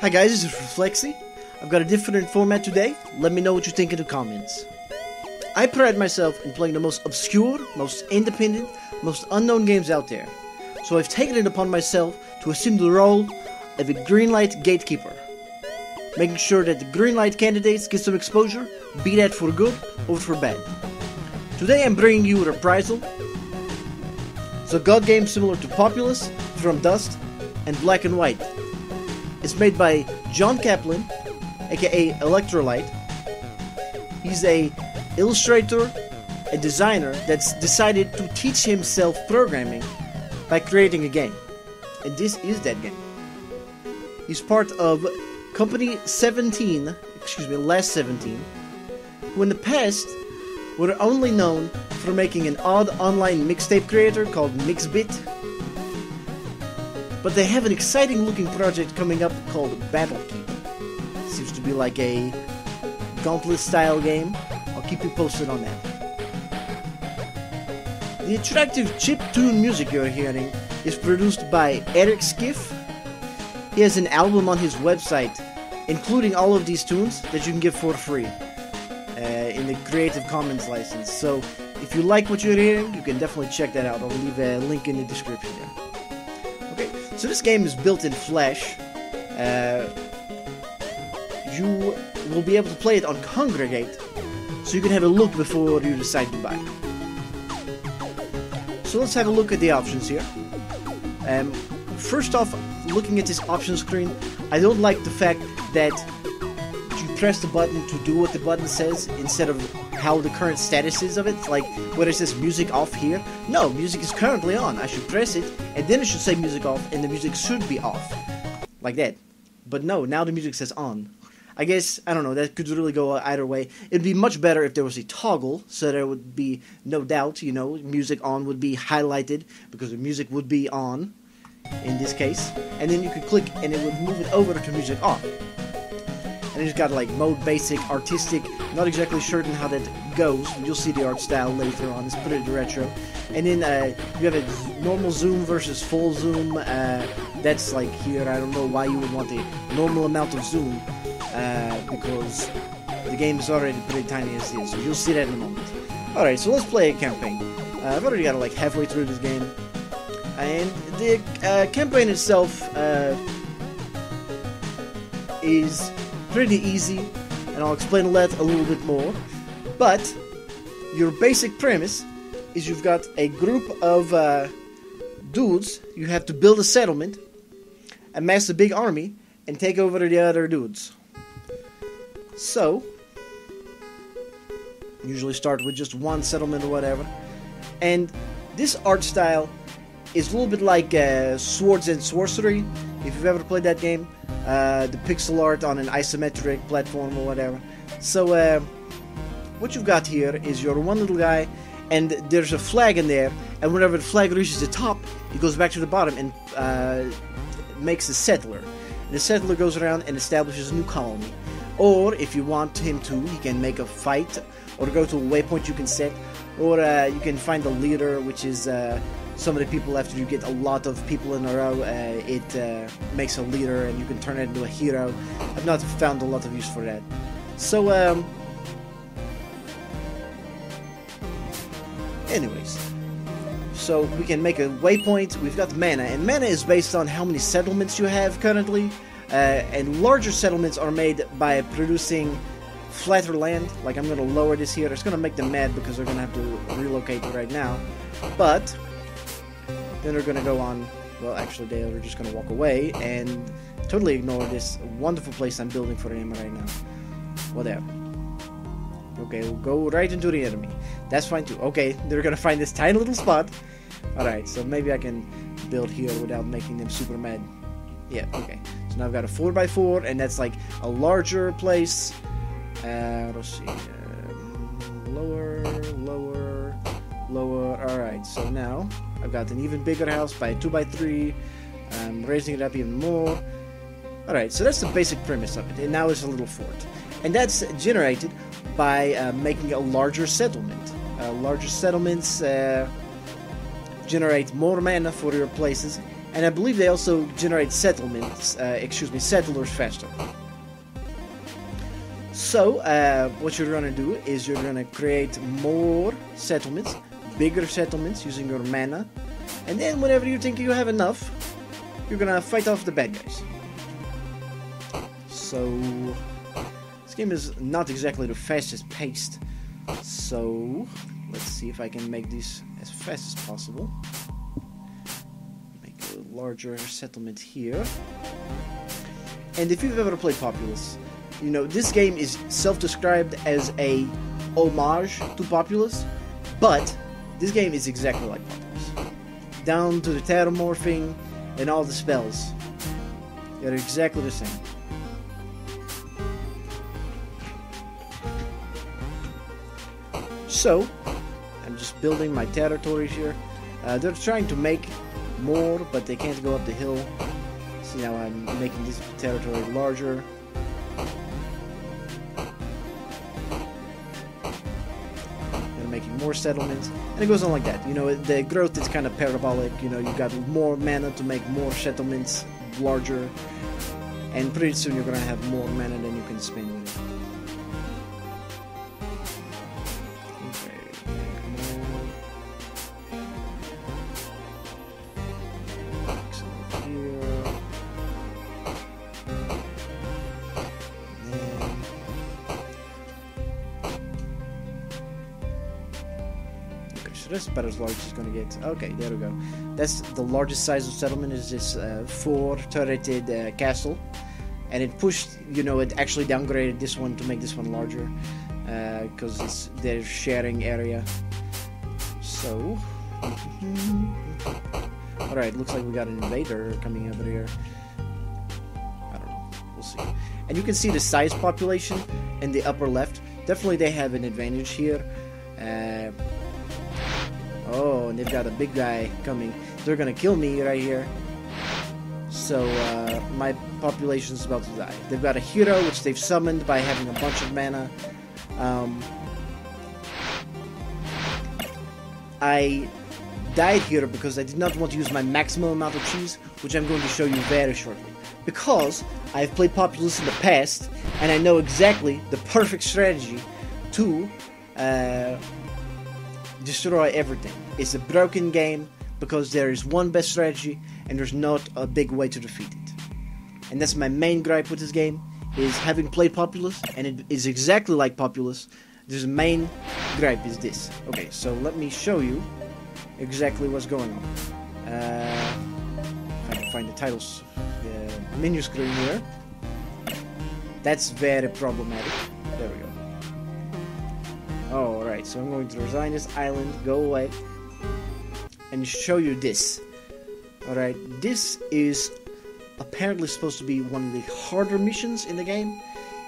Hi guys, this is Reflexy. I've got a different format today. Let me know what you think in the comments. I pride myself in playing the most obscure, most independent, most unknown games out there. So I've taken it upon myself to assume the role of a Greenlight Gatekeeper. Making sure that the Greenlight candidates get some exposure, be that for good or for bad. Today I'm bringing you Reprisal. It's a god game similar to Populous, From Dust, and Black and White. It's made by John Kaplan, aka Electrolyte. He's a illustrator and designer that's decided to teach himself programming by creating a game. And this is that game. He's part of Company 17, Last 17, who in the past were only known for making an odd online mixtape creator called Mixbit. But they have an exciting looking project coming up called Gatekeeper. Seems to be like a Gauntlet style game. I'll keep you posted on that. The attractive chiptune music you're hearing is produced by Eric Skiff. He has an album on his website including all of these tunes that you can get for free in the Creative Commons license. So if you like what you're hearing, you can definitely check that out. I'll leave a link in the description there. Okay, so this game is built in Flash. You will be able to play it on Congregate, so you can have a look before you decide to buy. So let's have a look at the options here. First off, looking at this option screen, I don't like the fact that you press the button to do what the button says instead of how the current status is of it. Like where it says music off here. No, music is currently on. I should press it and then it should say music off and the music should be off. Like that. But no, now the music says on. I guess, I don't know, that could really go either way. It'd be much better if there was a toggle, so there would be no doubt, you know, music on would be highlighted because the music would be on in this case. And then you could click and it would move it over to music off. And it's got like mode basic, artistic, not exactly certain how that goes. You'll see the art style later on, it's pretty retro. And then you have a normal zoom versus full zoom. That's like here, I don't know why you would want a normal amount of zoom. Because the game is already pretty tiny as it is, so you'll see that in a moment. Alright, so let's play a campaign. I've already got like halfway through this game. And the campaign itself is pretty easy, and I'll explain that a little bit more. But your basic premise is you've got a group of dudes. You have to build a settlement, amass a big army, and take over the other dudes. So, usually start with just one settlement or whatever. And this art style is a little bit like Swords and Sorcery, if you've ever played that game. The pixel art on an isometric platform or whatever. So, what you've got here is your one little guy, and there's a flag in there, and whenever the flag reaches the top, it goes back to the bottom and makes a settler. And the settler goes around and establishes a new colony. Or, if you want him to, he can make a fight, or go to a waypoint you can set, or you can find a leader, which is some of the people after you get a lot of people in a row, it makes a leader, and you can turn it into a hero. I've not found a lot of use for that. So, anyways. So, we can make a waypoint. We've got mana, and mana is based on how many settlements you have currently. And larger settlements are made by producing flatter land. Like, I'm going to lower this here. It's going to make them mad because they're going to have to relocate right now. But then they're going to go on. Well, actually, they're just going to walk away and totally ignore this wonderful place I'm building for them right now. Whatever. Okay, we'll go right into the enemy. That's fine too. Okay, they're going to find this tiny little spot. Alright, so maybe I can build here without making them super mad. Yeah, okay. So now I've got a 4x4, and that's like a larger place. Let's see. Lower. Alright, so now I've got an even bigger house by a 2x3. I'm raising it up even more. Alright, so that's the basic premise of it. And now it's a little fort. And that's generated by making a larger settlement. Larger settlements generate more mana for your places, And I believe they also generate settlers faster. So, what you're gonna do is you're gonna create more settlements, bigger settlements using your mana, and then whenever you think you have enough, you're gonna fight off the bad guys. So, this game is not exactly the fastest paced, so let's see if I can make this as fast as possible. Make a larger settlement here. And if you've ever played Populous, you know, this game is self-described as a homage to Populous, but this game is exactly like Populous. Down to the terramorphing and all the spells. They're exactly the same. So, I'm just building my territories here. They're trying to make more, but they can't go up the hill. See, now I'm making this territory larger. Making more settlements, and it goes on like that. You know, the growth is kind of parabolic. You know, you got more mana to make more settlements larger, and pretty soon you're gonna have more mana than you can spend with it. That's about as large as it's gonna get. Okay, there we go. That's the largest size of settlement, is this 4-turreted castle, and it pushed, you know, it actually downgraded this one to make this one larger because it's their sharing area. So, all right, looks like we got an invader coming over here. I don't know. We'll see. And you can see the size population in the upper left. Definitely, they have an advantage here. Oh, and they've got a big guy coming. They're gonna kill me right here. So, my population's about to die. They've got a hero, which they've summoned by having a bunch of mana. I died here because I did not want to use my maximum amount of cheese, which I'm going to show you very shortly. Because I've played Populous in the past, and I know exactly the perfect strategy to destroy everything. It's a broken game because there is one best strategy and there's not a big way to defeat it. And that's my main gripe with this game, is having played Populous, and it is exactly like Populous. This main gripe is this. Okay, so let me show you exactly what's going on. If I can find the titles, the menu screen here. That's very problematic. There we go. Alright, so I'm going to resign this island, go away, and show you this. Alright, this is apparently supposed to be one of the harder missions in the game.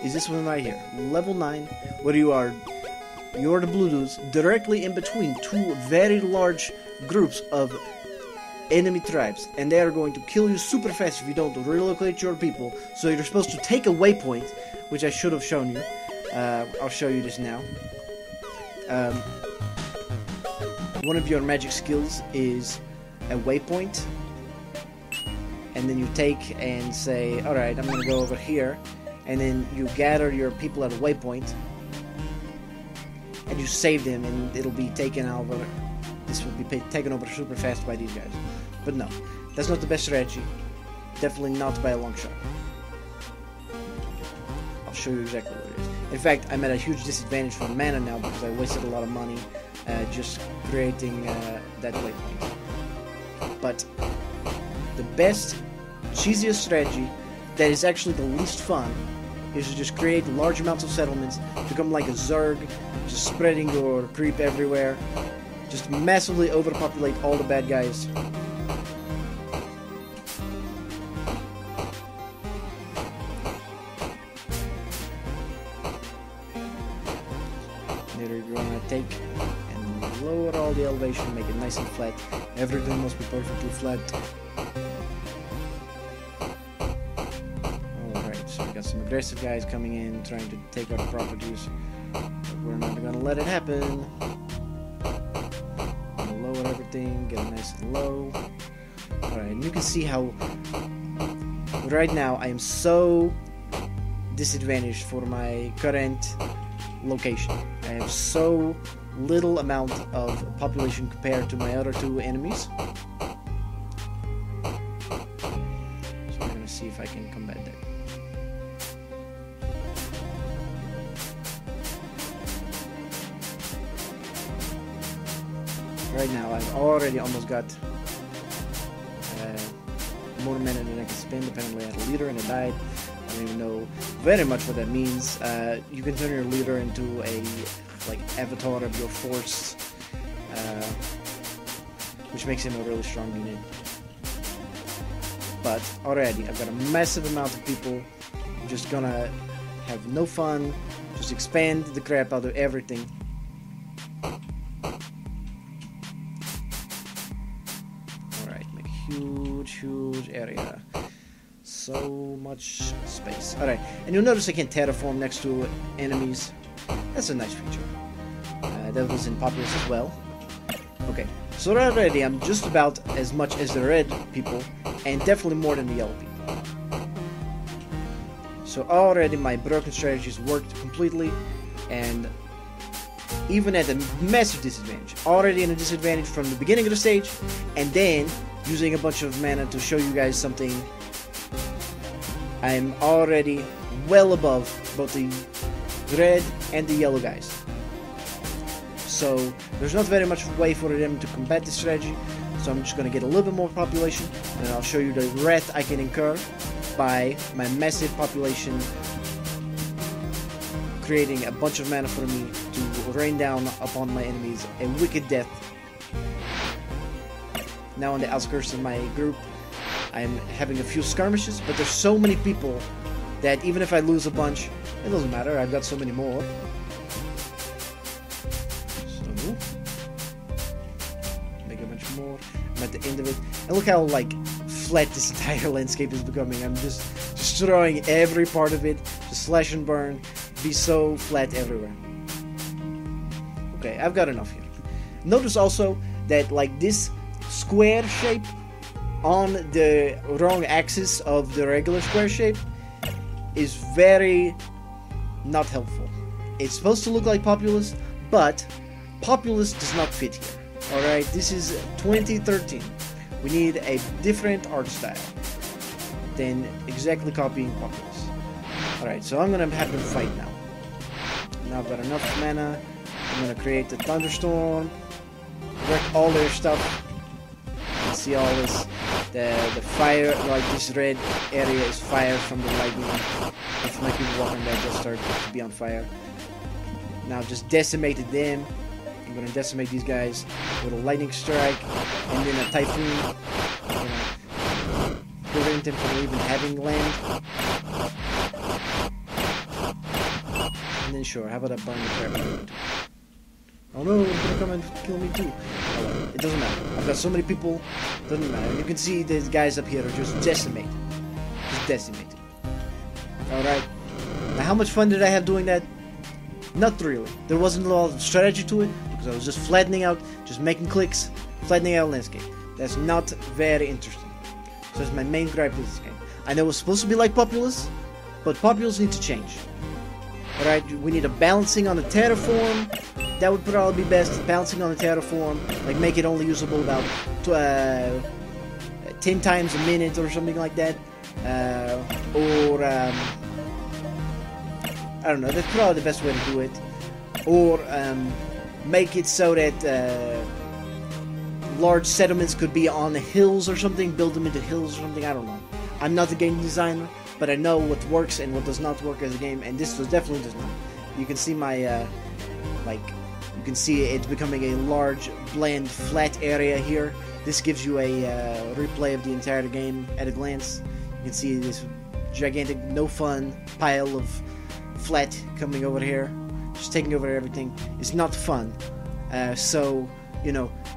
Is this one right here, level 9, where you're the blue dudes directly in between two very large groups of enemy tribes, and they are going to kill you super fast if you don't relocate your people. So you're supposed to take a waypoint, which I should have shown you. I'll show you this now. One of your magic skills is a waypoint, and then you take and say, alright, I'm gonna go over here, and then you gather your people at a waypoint and you save them, and it'll be taken over. This will be taken over super fast by these guys. But no, that's not the best strategy. Definitely not by a long shot. I'll show you exactly what it is. In fact, I'm at a huge disadvantage for mana now because I wasted a lot of money just creating that waypoint. But the best, cheesiest strategy that is actually the least fun is to just create large amounts of settlements, become like a Zerg, just spreading your creep everywhere, just massively overpopulate all the bad guys. There you're gonna take and lower all the elevation, make it nice and flat. Everything must be perfectly flat. So we got some aggressive guys coming in, trying to take our properties. But we're not gonna let it happen. Gonna lower everything, get it nice and low. Alright, and you can see how right now I am so disadvantaged for my current location. I have so little amount of population compared to my other two enemies. So I'm gonna see if I can combat that. Right now I've already almost got more mana than I can spend. Apparently I had a leader and I died. I don't even know very much what that means. You can turn your leader into a avatar of your force, which makes him a really strong unit. But already I've got a massive amount of people. I'm just gonna have no fun, just expand the crap out of everything. Alright, make a huge area. So much space. Alright, and you'll notice I can terraform next to enemies. That's a nice feature. That was in Populous as well. Okay, so already I'm just about as much as the red people, and definitely more than the yellow people. So already my broken strategies worked completely, and even at a massive disadvantage. Already in a disadvantage from the beginning of the stage, and then using a bunch of mana to show you guys something. I'm already well above both the red and the yellow guys. So there's not very much way for them to combat this strategy, so I'm just going to get a little bit more population, and I'll show you the wrath I can incur by my massive population creating a bunch of mana for me to rain down upon my enemies a wicked death. Now on the outskirts of my group, I'm having a few skirmishes, but there's so many people that even if I lose a bunch, it doesn't matter, I've got so many more. So, make a bunch more. I'm at the end of it. And look how, flat this entire landscape is becoming. I'm just destroying every part of it. Just slash and burn. Be so flat everywhere. Okay, I've got enough here. Notice also that, this square shape on the wrong axis of the regular square shape is very not helpful. It's supposed to look like Populous, but Populous does not fit here. Alright, this is 2013. We need a different art style than exactly copying Populous. Alright, so I'm gonna have them fight now. Now I've got enough mana. I'm gonna create a thunderstorm, wreck all their stuff. You can see all this. The fire, this red area is fire from the lightning. If my people walking there just start to be on fire. Now I've just decimated them. I'm gonna decimate these guys with a lightning strike and then a typhoon. I'm gonna prevent them from even having land. And then sure, how about I burn the crap out of it? Oh no, it's gonna come and kill me too. Oh, well, it doesn't matter. I've got so many people, doesn't matter. You can see these guys up here are just decimated. Just decimated. Alright. Now how much fun did I have doing that? Not really. There wasn't a lot of strategy to it, because I was just flattening out, just making clicks, flattening out landscape. That's not very interesting. So that's my main gripe with this game. I know it's supposed to be like Populous, but Populous needs to change. Alright, we need a balancing on the terraform. That would probably be best. Balancing on the terraform, make it only usable about 10 times a minute or something like that. I don't know, that's probably the best way to do it. Or make it so that large settlements could be on the hills or something, build them into hills or something, I don't know. I'm not a game designer, but I know what works and what does not work as a game, and this definitely does not. You can see my, you can see it's becoming a large, bland, flat area here. This gives you a replay of the entire game at a glance. You can see this gigantic, no fun pile of flat coming over here, just taking over everything. It's not fun. So,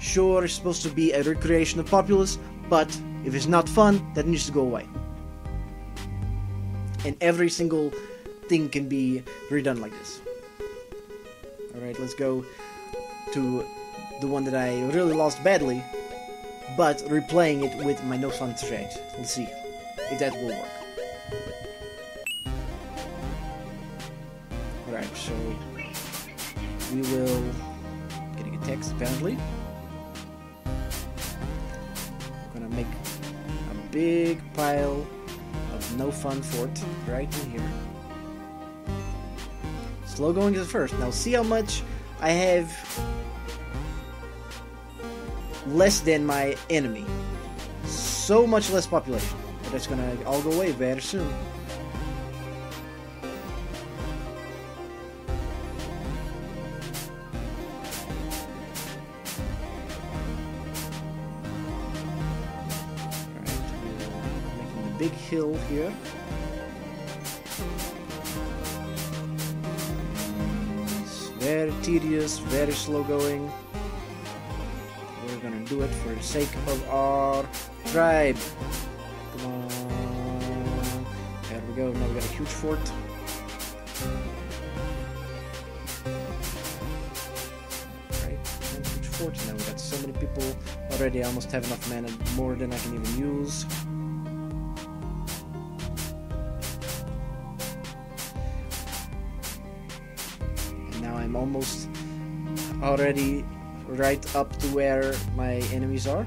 sure, it's supposed to be a recreation of Populous, but if it's not fun, that needs to go away. And every single thing can be redone like this. Alright, let's go to the one that I really lost badly. but replaying it with my no fun strategy. Let's see if that will work. Alright, so we will getting a text apparently. We're gonna make a big pile of no fun fort right in here. Slow going is the first. Now see how much I have less than my enemy. So much less population. But that's gonna all go away very soon. Alright, we're making the big hill here. It's very tedious, very slow going. We're gonna do it for the sake of our tribe. Come on. There we go. Now we got a huge fort. Right, one huge fort. Now we got so many people already. I almost have enough mana, more than I can even use. And now I'm almost already right up to where my enemies are.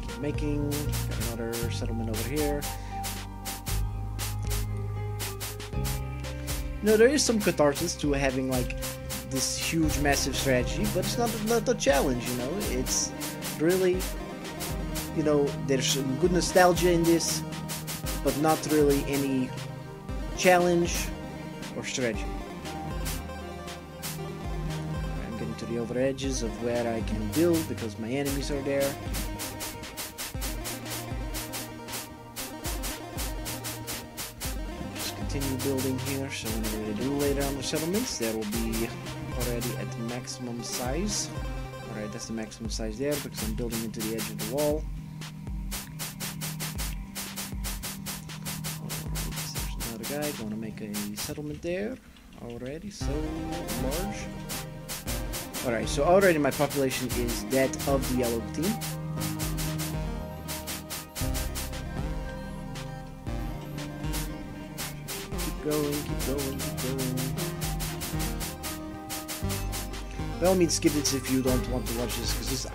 Keep making. Got another settlement over here. You know, there is some catharsis to having like this huge, massive strategy, but it's not a challenge. You know, it's really, you know, there's some good nostalgia in this, but not really any challenge or strategy. To the over edges of where I can build because my enemies are there. Just continue building here, so whenever they do later on the settlements, that will be already at maximum size. Alright, that's the maximum size there because I'm building into the edge of the wall. Alright, there's another guy going to make a settlement there. Already so large. Alright, so already my population is that of the yellow team. Keep going, keep going, keep going. By all means, skip this if you don't want to watch this, because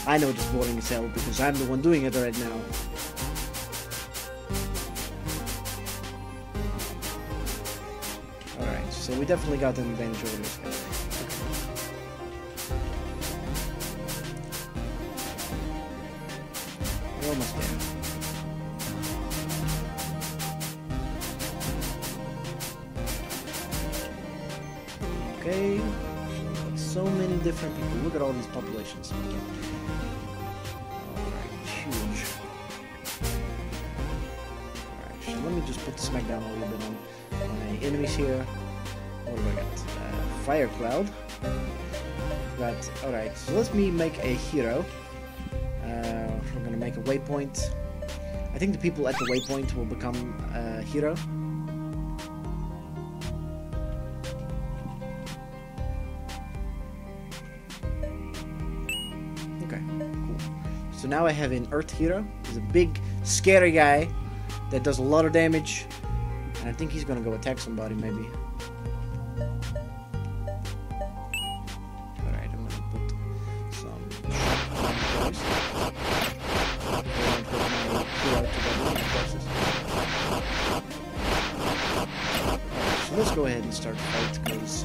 I know it's boring as hell, because I'm the one doing it right now. Alright, so we definitely got an advantage over this guy. Almost there. Okay, so many different people. Look at all these populations. Alright, huge. Alright, so let me just put the smack down a little bit on my enemies here. What do I got? Fire Cloud. Got, alright, so let me make a hero. I'm gonna make a waypoint. I think the people at the waypoint will become a hero. Okay, cool. So now I have an Earth hero. He's a big, scary guy that does a lot of damage. And I think he's gonna go attack somebody, maybe. Alright, I'm gonna put some boys. So let's go ahead and start the fight, because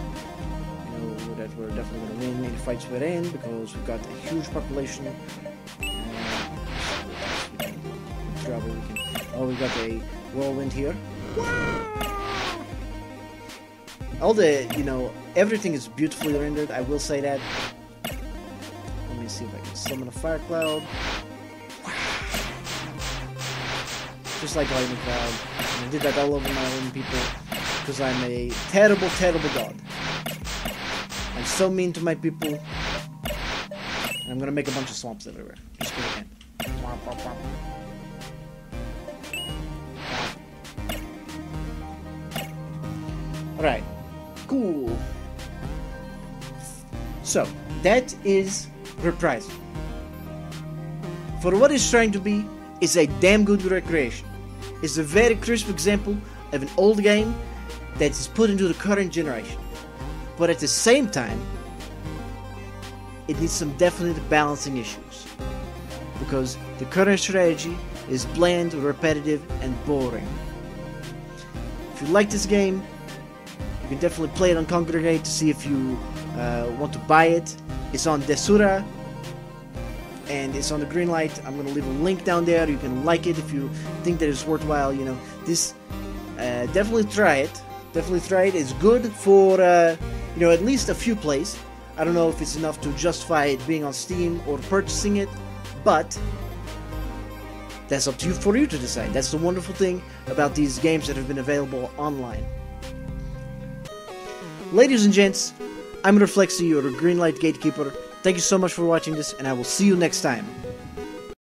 you know that we're definitely going to win any fights we're in, because we've got a huge population. Trouble we can. Oh, we got a whirlwind here. All the, you know, everything is beautifully rendered. I will say that. Let me see if I can summon a fire cloud. Just like lightning cloud. And I did that all over my own people because I'm a terrible, terrible god. I'm so mean to my people. And I'm gonna make a bunch of swamps everywhere. Just because I can. Alright. Cool. So, that is Reprisal. For what it's trying to be, it's a damn good recreation. It's a very crisp example of an old game that is put into the current generation. But at the same time, it needs some definite balancing issues. Because the current strategy is bland, repetitive, and boring. If you like this game, you can definitely play it on Congregate to see if you want to buy it. It's on Desura, and it's on the Greenlight. I'm going to leave a link down there. You can like it if you think that it's worthwhile. You know, this definitely try it. Definitely try it. It's good for at least a few plays. I don't know if it's enough to justify it being on Steam or purchasing it, but that's up to you for you to decide. That's the wonderful thing about these games that have been available online. Ladies and gents, I'm Reflexy, your Greenlight Gatekeeper. Thank you so much for watching this, and I will see you next time.